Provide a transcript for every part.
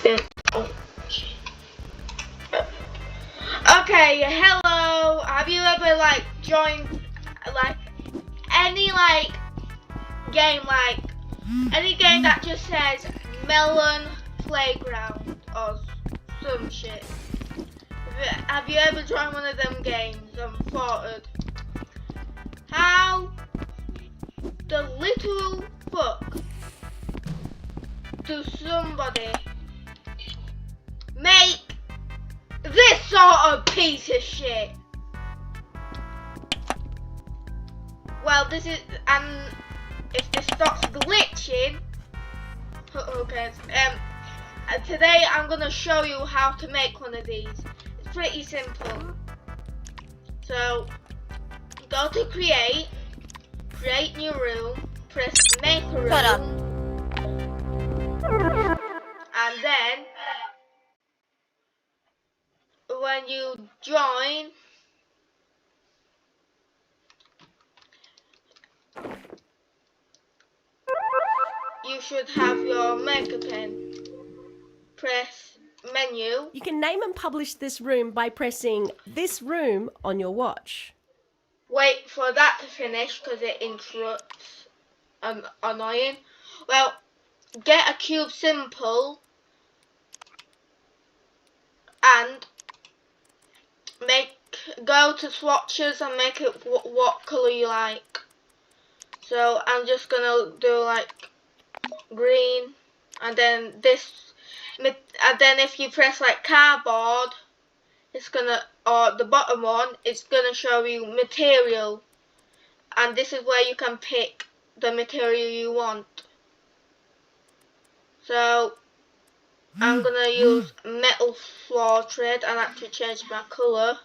Oh, shit. Okay, hello. Have you ever like joined like any like game, like any game that just says Melon Playground or some shit? Have you ever joined one of them games and thought, how the little fuck do somebody make this sort of piece of shit? Well, this is, and if this stops glitching, who cares? Today I'm gonna show you how to make one of these. It's pretty simple. So, go to create new room, press make a room, and then when you join, you should have your maker pen. Press menu. You can name and publish this room by pressing this room on your watch. Wait for that to finish because it interrupts. Annoying. Well, get a cube simple and go to swatches and make it what color you like. So I'm just gonna do like green, and then this, and then if you press like cardboard, it's gonna, or the bottom one, it's gonna show you material, and this is where you can pick the material you want. So I'm gonna use metal floor thread and actually change my colour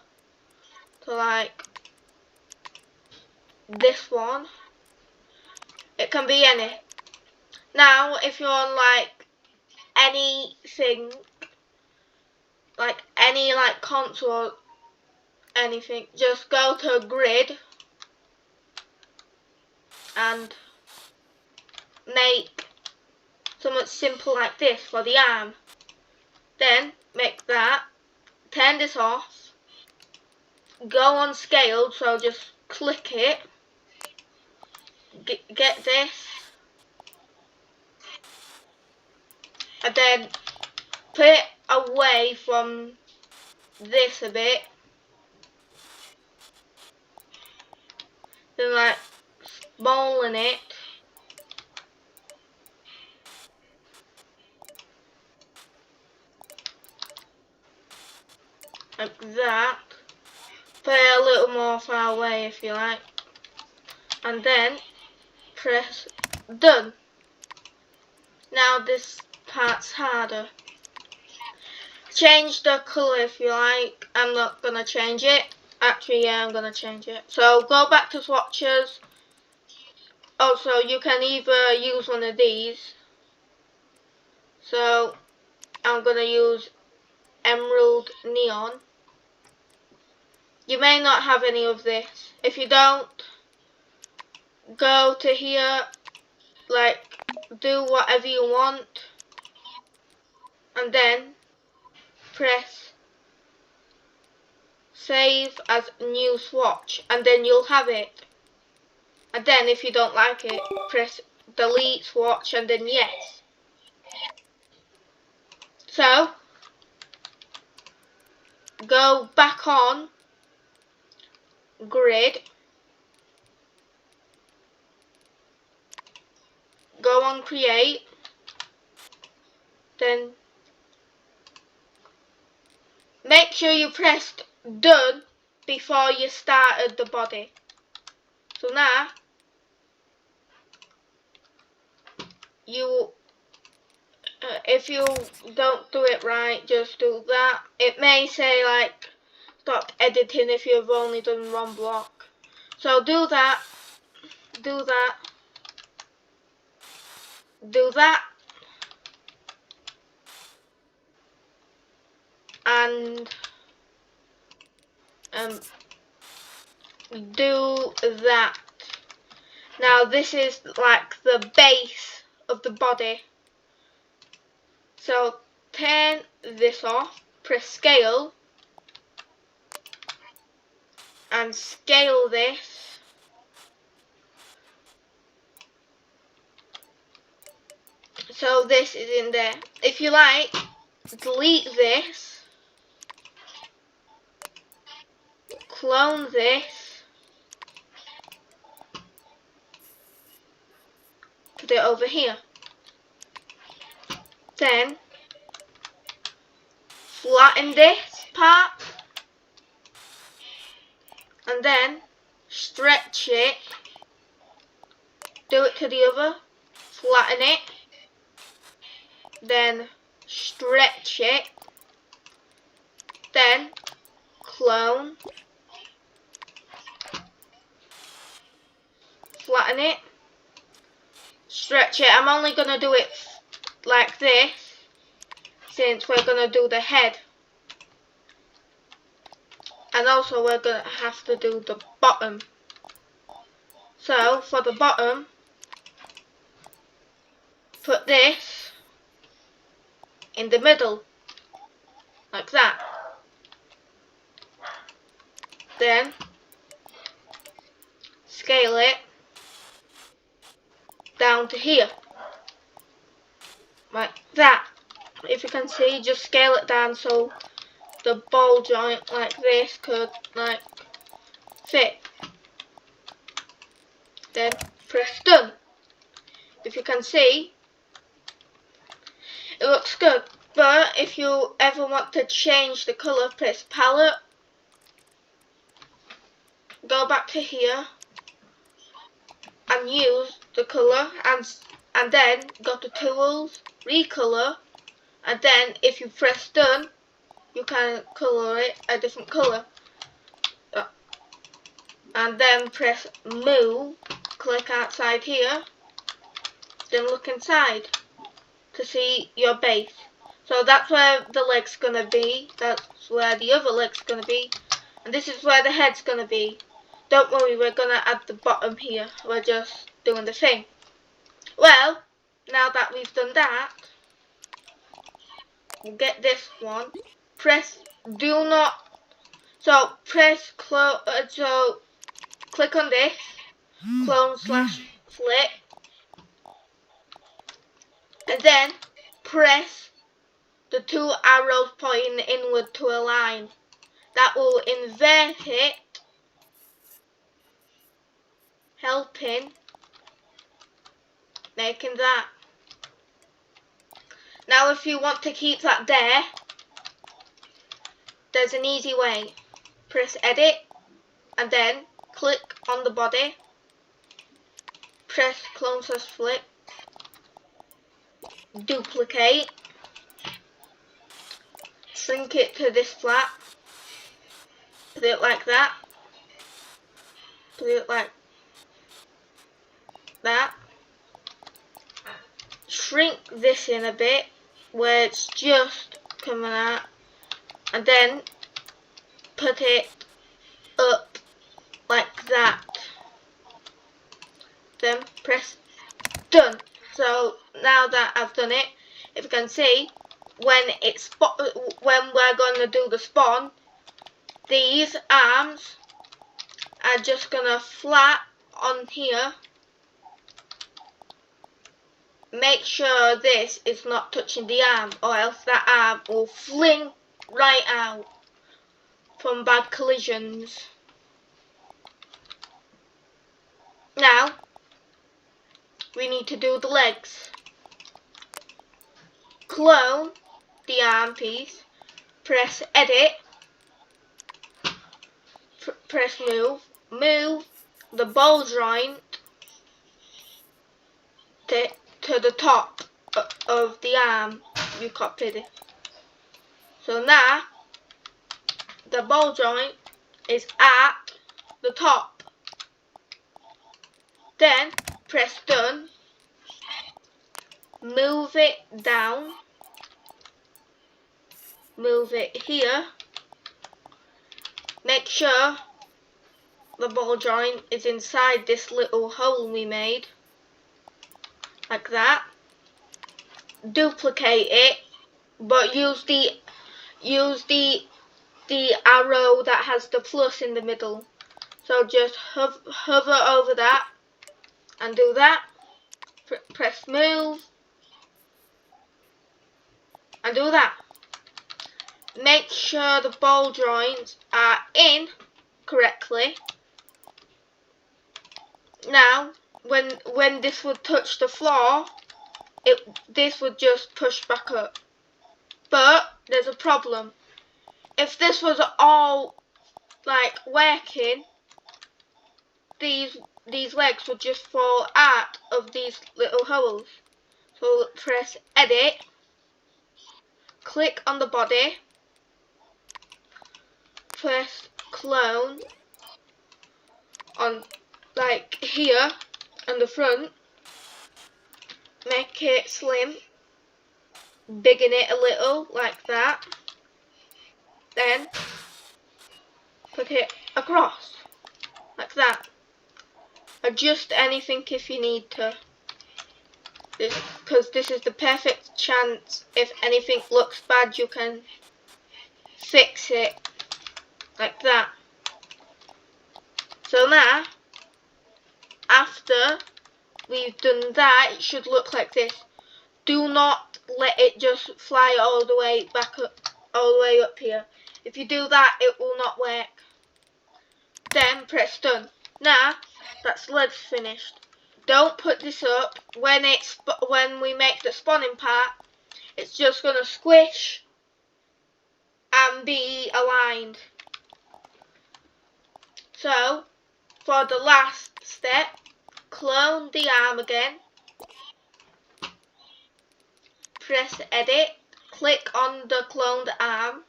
to like this one. It can be any. Now if you're on like anything, like any like console or anything, just go to grid and make something simple like this for the arm. Then make that, turn this off, go on scale, so just click it, get this, and then put it away from this a bit, then like smallen it, like that, put it a little more far away if you like, and then press done. Now this part's harder. Change the colour if you like. I'm not gonna change it. Actually, yeah, I'm gonna change it. So go back to swatches. Also, you can either use one of these. So I'm gonna use emerald neon. You may not have any of this. If you don't, go to here, like do whatever you want, and then press save as new swatch, and then you'll have it. And then if you don't like it, press delete swatch and then yes. So go back on grid, go on create, then make sure you pressed done before you started the body. So now you, if you don't do it right, just do that. It may say like stop editing if you've only done one block. So do that, do that, do that, and do that. Now this is like the base of the body. So turn this off, press scale, and scale this. So this is in there. If you like, delete this, clone this, put it over here. Then flatten this part, and then stretch it. Do it to the other, flatten it, then stretch it, then clone, flatten it, stretch it. I'm only going to do it like this since we're going to do the head, and also we're going to have to do the bottom. So for the bottom, put this in the middle like that. Then scale it down to here like that. If you can see, just scale it down so the ball joint like this could like fit. Then press done. If you can see, it looks good. But if you ever want to change the colour, press palette, go back to here and use the colour, and then go to tools, recolor, and then if you press done, you can colour it a different colour. And then press move, click outside here, then look inside to see your base. So that's where the leg's gonna be, that's where the other leg's gonna be, and this is where the head's gonna be. Don't worry, we're gonna add the bottom here, we're just doing the thing. Well, now that we've done that, we'll get this one. Press, so click on this, clone / flip, and then press the 2 arrows pointing inward to a line. That will invert it, helping making that. Now if you want to keep that there, there's an easy way. Press edit and then click on the body, press clone / flip, duplicate, shrink it to this flat, put it like that, put it like that, shrink this in a bit where it's just coming out, and then put it up like that. Then press done. So now that I've done it, if you can see, when we're going to do the spawn, these arms are just gonna flat on here. Make sure this is not touching the arm, or else that arm will fling right out from bad collisions. Now we need to do the legs. Clone the arm piece, press edit, press move the ball joint to the top of the arm you copied it. So now the ball joint is at the top. Then press done, move it down, move it here, make sure the ball joint is inside this little hole we made, like that, duplicate it, but use the arrow that has the plus in the middle. So just hover over that and do that. Press move and do that. Make sure the ball joints are in correctly. Now, when this would touch the floor, this would just push back up. But there's a problem. If this was all like working, these legs would just fall out of these little holes. So press edit, click on the body, press clone on like here on the front, make it slim, biggin it a little like that, then put it across like that. Adjust anything if you need to, because this is the perfect chance. If anything looks bad, you can fix it like that. So now, after we've done that, it should look like this. Do not let it just fly all the way back up, all the way up here. If you do that, it will not work. Then press done. Now that's legs finished. Don't put this up when we make the spawning part. It's just gonna squish and be aligned. So for the last step, clone the arm again. Press edit, click on the cloned arm,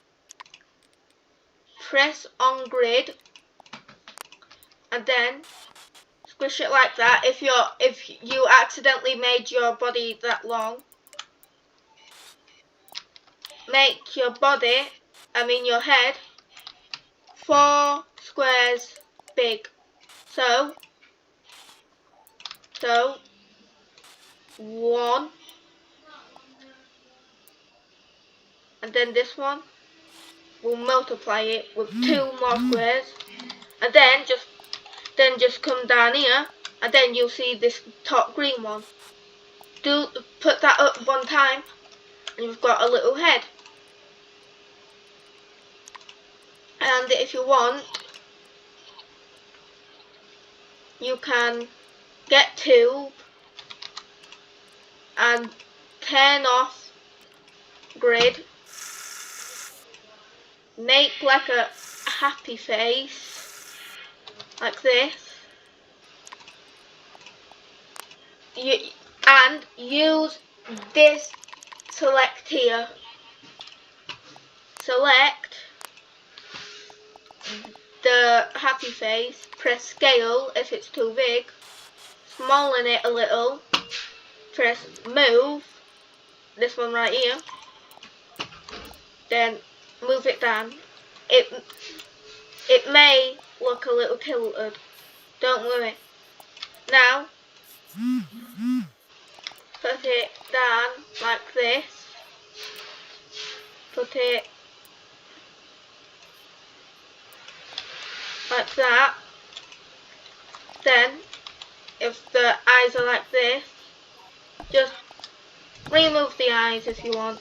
press on grid, and then squish it like that. If you accidentally made your body that long, make your your head 4 squares big. So 1, and then this one, we'll multiply it with 2 more squares, and then just come down here, and then you'll see this top green one. Put that up 1 time, and you've got a little head. And if you want, you can get tube and turn off grid, make like a happy face like this, and use this select here. Select the happy face, press scale if it's too big, smallen it a little, press move, this one right here, then move it down. It may look a little tilted, don't worry. Now put it down like this, put it like that. Then if the eyes are like this, just remove the eyes if you want.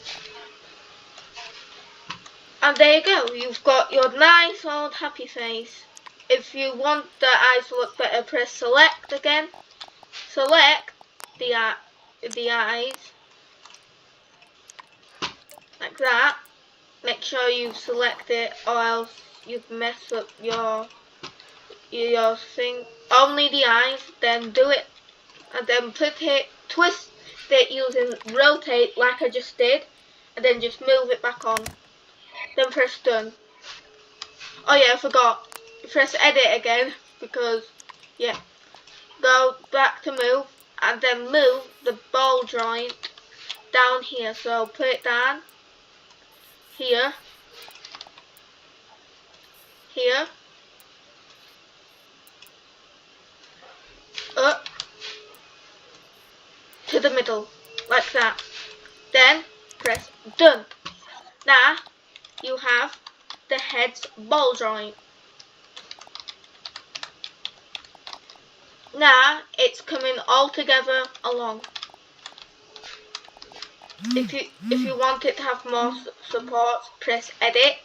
And there you go, you've got your nice old happy face. If you want the eyes to look better, press select again. Select the eyes like that. Make sure you select it, or else you've messed up your thing. Only the eyes, then do it, and then twist it using rotate like I just did, and then just move it back on. Then press done. Oh yeah, I forgot. Press edit again, because yeah. Go back to move, and then move the ball joint down here. So put it down here, here, up to the middle, like that. Then press done. Now you have the head's ball joint. Now it's coming all together along. If you want it to have more support, press edit.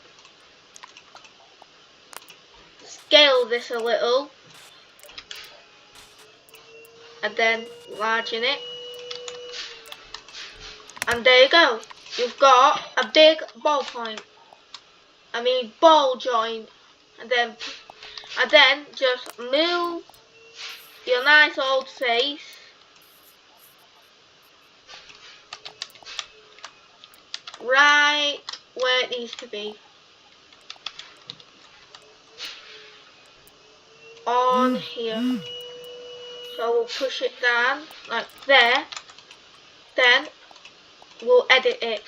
Scale this a little. And then largen it. And there you go. You've got a big ball joint. And then just move your nice old face right where it needs to be. On here. So we'll push it down like there. Then we'll edit it.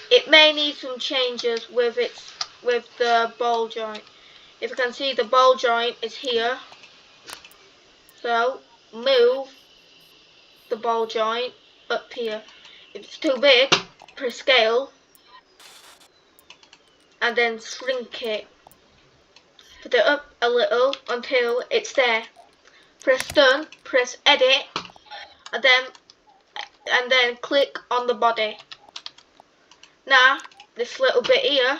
It may need some changes with the ball joint. If you can see, the ball joint is here. So move the ball joint up here. If it's too big, press scale and then shrink it. Put it up a little until it's there. Press done, press edit, and then click on the body. Now this little bit here,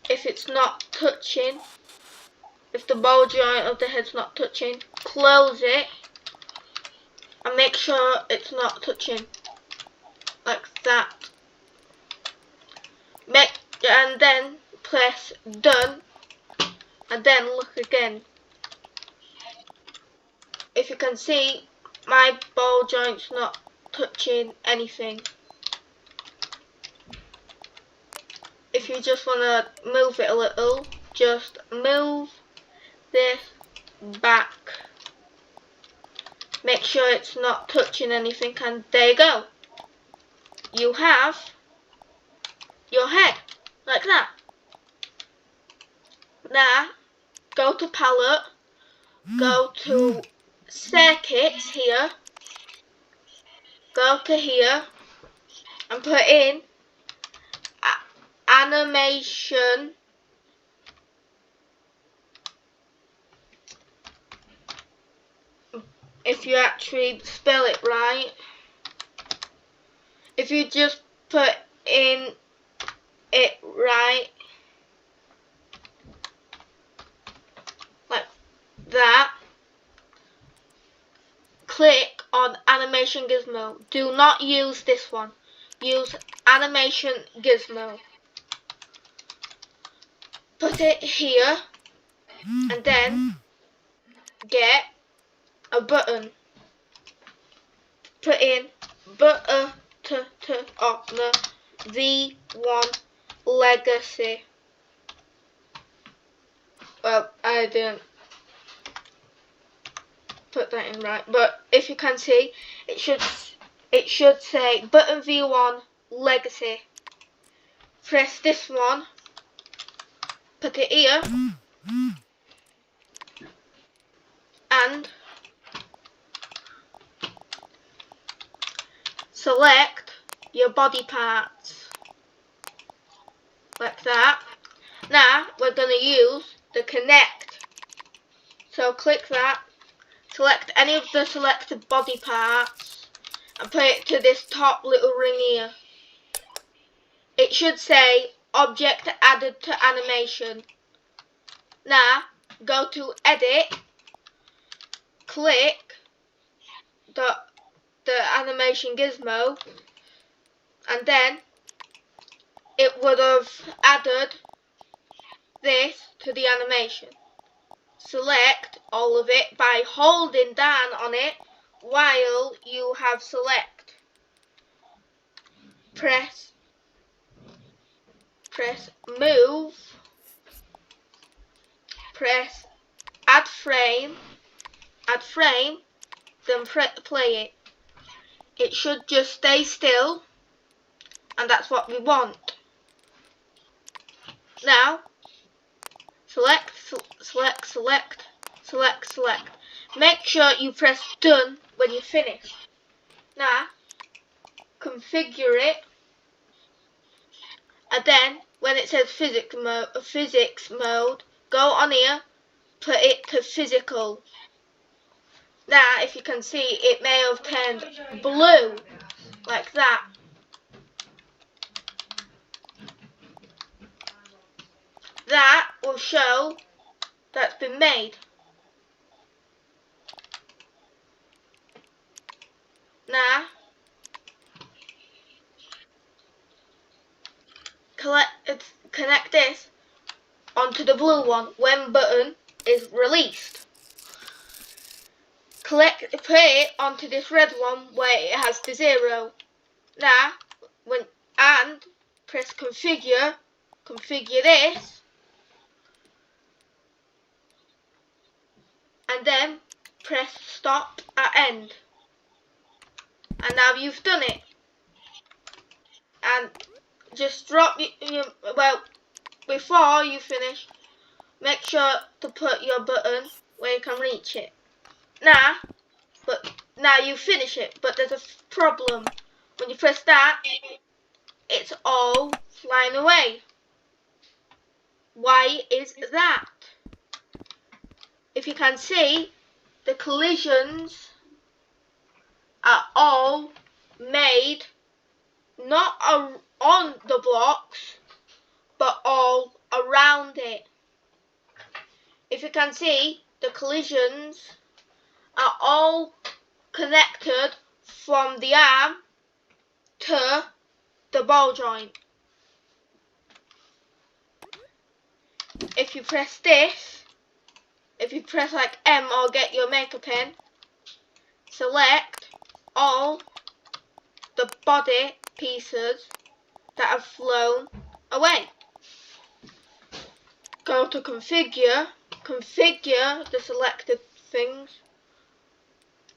if it's not touching, if the ball joint of the head's not touching, close it and make sure it's not touching, like that. And then press done and then look again. If you can see, my ball joint's not touching anything. If you just want to move it a little, just move this back. Make sure it's not touching anything, and there you go. You have your head, like that. Now, go to palette, go to circuits here, go to here, and put in animation if you actually spell it right. If you just put in it right, like that, click on animation gizmo. Do not use this one. Use animation gizmo. Put it here and then get a button. Put in button on the V1 legacy. Well, I didn't put that in right, but if you can see, it should say button V1 legacy. Press this one, put it here, and select your body parts like that. Now we're going to use the connect. So click that, select any of the selected body parts and put it to this top little ring here. It should say object added to animation. Now go to edit, click the animation gizmo, and then it would have added this to the animation. Select all of it by holding down on it while you have select. Press move, press add frame, then play it. It should just stay still, and that's what we want. Now, select. Make sure you press done when you finish. Now, configure it And then when it says physics mode, go on here, put it to physical. Now, if you can see, it may have turned blue, like that. That will show that's been made. Now, connect this onto the blue one when button is released. Put it onto this red one where it has the 0. Now, press configure this, and then press stop at end. And now you've done it. And just drop before you finish, make sure to put your button where you can reach it. Now you finish it, but there's a problem. When you press that, it's all flying away. Why is that? If you can see, the collisions are all made not on the blocks, but all around it. If you can see, the collisions are all connected from the arm to the ball joint. If you press this, if you press like M or get your maker pen, select all the body pieces that have flown away. Go to configure the selected things,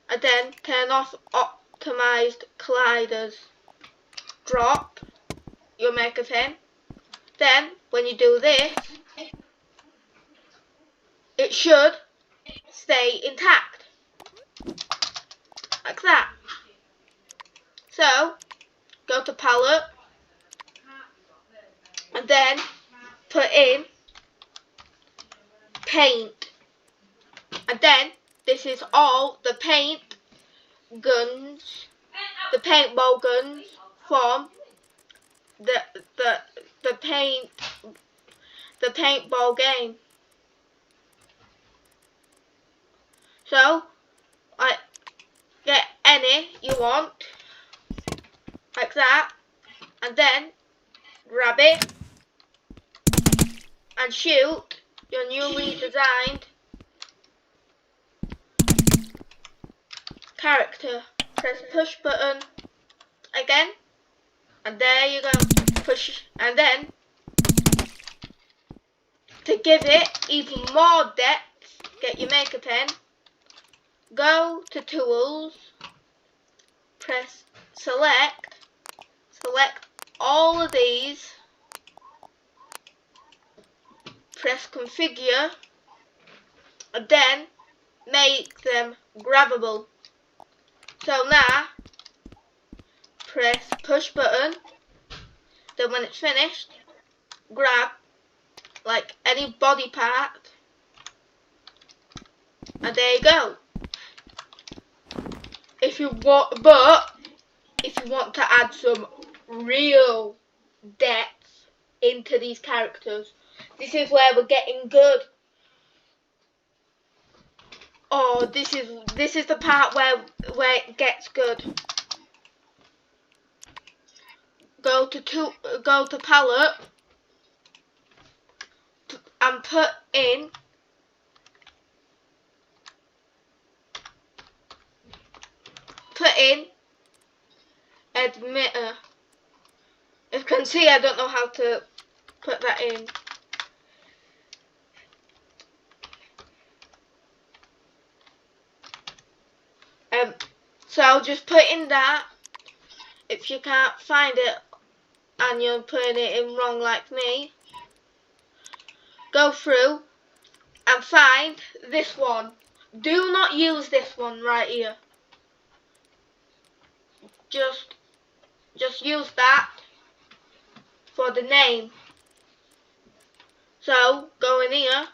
and then turn off optimized colliders. Drop your maker pen. Then when you do this, it should stay intact, like that. So, go to palette, and then put in paint. And then, this is all the paintball guns from the paintball game. So, get any you want, like that, and then grab it and shoot your newly designed character. Press push button again, and there you go. Push, and then to give it even more depth, get your maker pen, go to tools, press select all of these, press configure, and then make them grabbable. So now, press push button, then when it's finished, grab like any body part, and there you go. If you want to add some real depth into these characters, this is where we're getting good. Oh, this is the part where it gets good. Go to palette and put in emitter. As you can see, I don't know how to put that in. So just put in that. If you can't find it and you're putting it in wrong like me, go through and find this one. Do not use this one right here. Just use that. for the name. So go in here.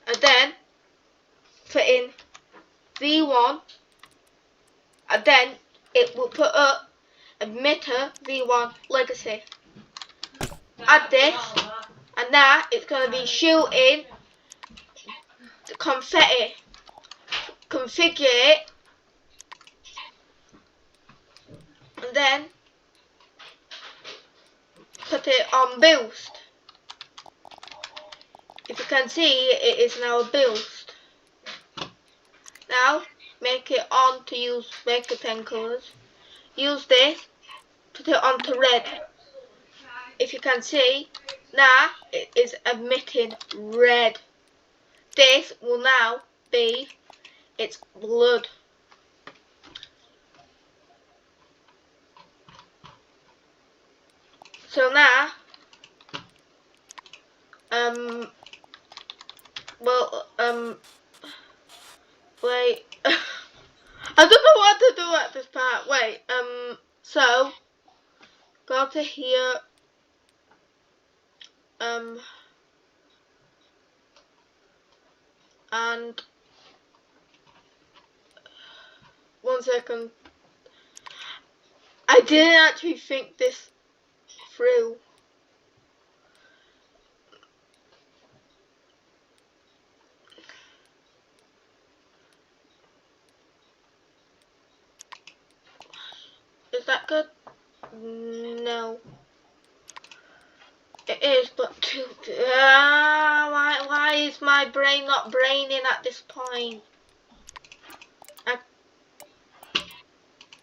And then put in V1, and then it will put up emitter V1 legacy. Add this, and now it's going to be shooting the confetti. Configure it, and then put it on boost. If you can see, it is now boost. Now make it on to use maker pen colours. Use this, put it onto red. If you can see, now it is emitting red. This will now be its blood. So now, wait, I don't know what to do at this part. Wait, so go to here, and 1 second. I didn't actually think this through. Is that good? No. It is, but why is my brain not braining at this point?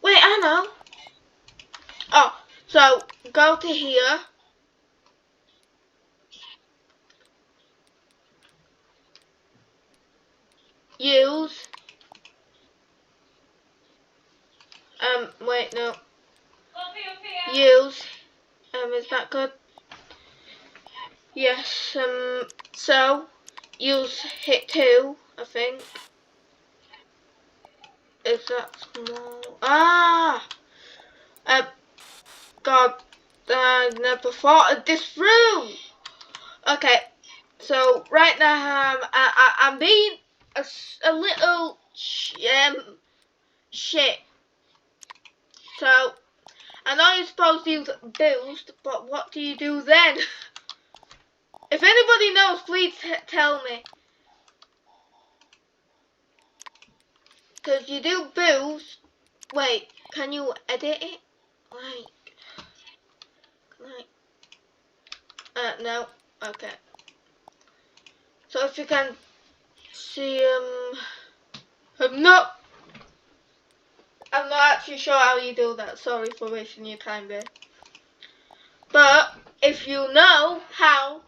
Wait, I know. Oh, so go to here. Use. Wait, no. Use. Is that good? Yes. So use hit 2, I think. Is that small? Ah. God. I never thought of this through. Okay. So right now, I'm being a little shit. So I know you're supposed to use boost, but what do you do then? If anybody knows, please tell me. Because you do boost. Wait, can you edit it? No. Okay. So if you can see, I'm not actually sure how you do that. Sorry for wasting your time there. But if you know how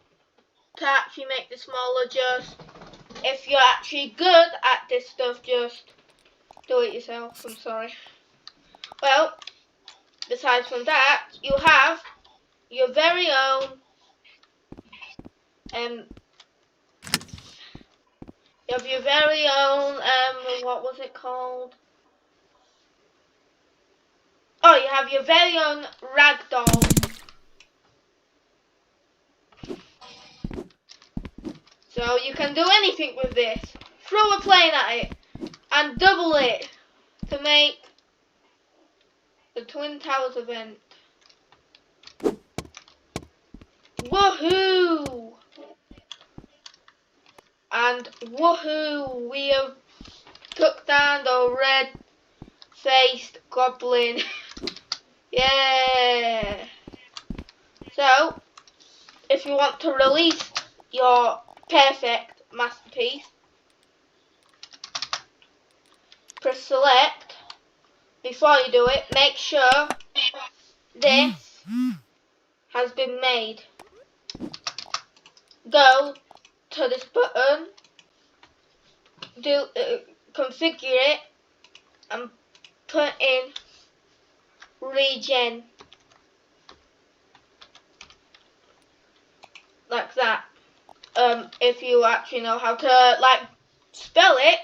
to actually make the smaller, just if you're actually good at this stuff, just do it yourself. I'm sorry. Well, besides from that, you have your very own what was it called? Oh, you have your very own ragdoll. So you can do anything with this. Throw a plane at it and double it to make the Twin Towers event. Woohoo! And woohoo! We have took down the red-faced goblin. Yeah! So, if you want to release your perfect masterpiece, press select. Before you do it, make sure this has been made. Go to this button, configure it, and put in regen, like that. If you actually know how to spell it,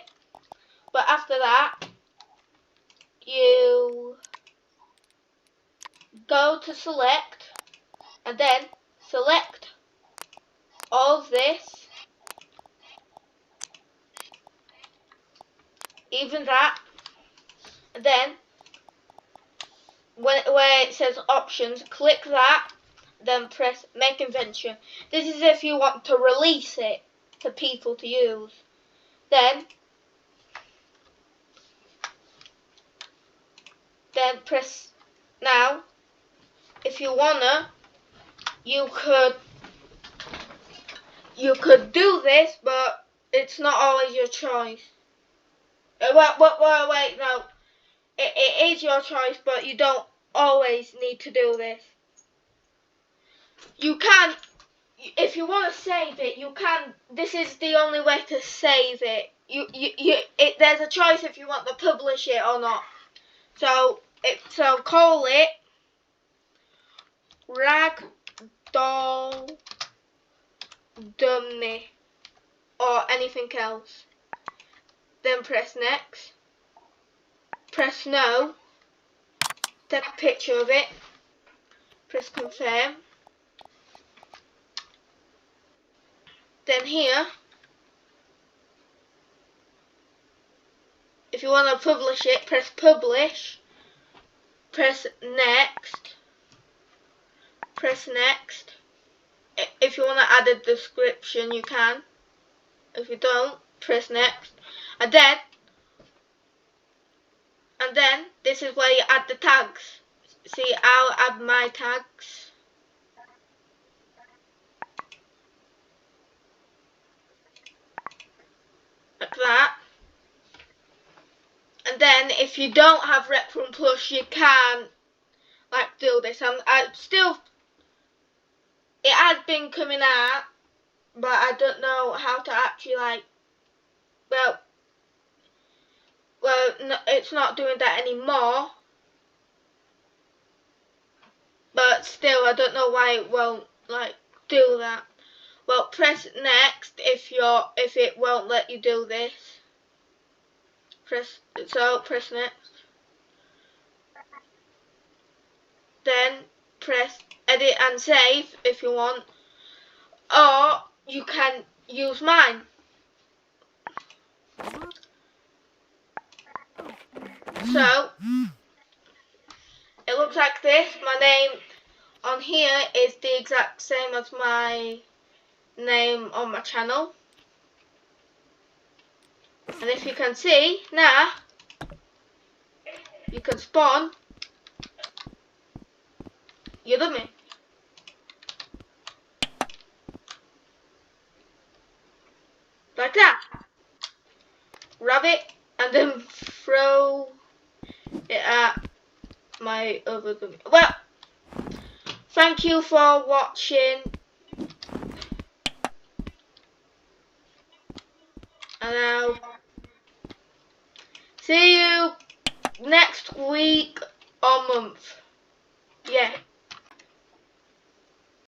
but after that, you go to select and then select all of this, even that, and then where it says options, click that, then press make invention. This is if you want to release it to people to use. Then press now. If you wanna, you could do this, but it's not always your choice. Wait, no. It is your choice, but you don't always need to do this. You can, if you want to save it, you can. This is the only way to save it. There's a choice if you want to publish it or not. So call it ragdoll dummy or anything else. Then press next. Press no. Take a picture of it. Press confirm. Then here, if you want to publish it, press publish. Press next. Press next. If you want to add a description, you can. If you don't, press next. And then this is where you add the tags. See, I'll add my tags. Like that. And then if you don't have Rec Room Plus, you can do this. I still, it has been coming out, but I don't know how to actually no, it's not doing that anymore. But still, I don't know why it won't do that. Well, press next if it won't let you do this. Press next. Then press edit and save if you want, or you can use mine. So it looks like this. My name on here is the exact same as my name on my channel. And if you can see now, you can spawn your dummy. Like that. Grab it and then throw it at my other dummy. Well, thank you for watching. And I'll see you next week or month. Yeah.